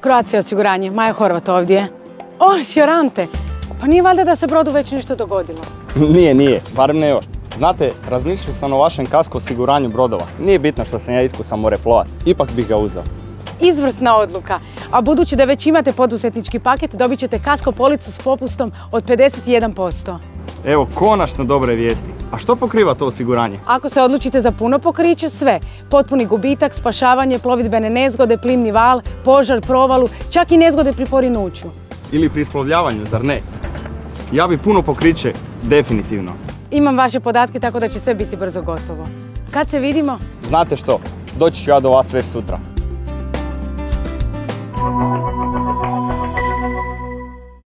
Croatia osiguranje, Maja Horvat ovdje. O, Šiorante, pa nije valjda da se brodu već nešto dogodilo? Nije, barem ne još. Znate, razmišljao sam o vašem kasko osiguranju brodova. Nije bitno što sam ja iskusan moreplovac, ipak bih ga uzeo. Izvrsna odluka, a budući da već imate poduzetnički paket, dobit ćete kasko policu s popustom od 51%. Evo, konačno dobre vijesti. A što pokriva to osiguranje? Ako se odlučite za puno pokriće, sve. Potpuni gubitak, spašavanje, plovidbene nezgode, plimni val, požar, provalu, čak i nezgode pri porinuću. Ili pri isplovljavanju, zar ne? Ja bi puno pokriće, definitivno. Imam vaše podatke, tako da će sve biti brzo gotovo. Kad se vidimo? Znate što, doći ću ja do vas već sutra.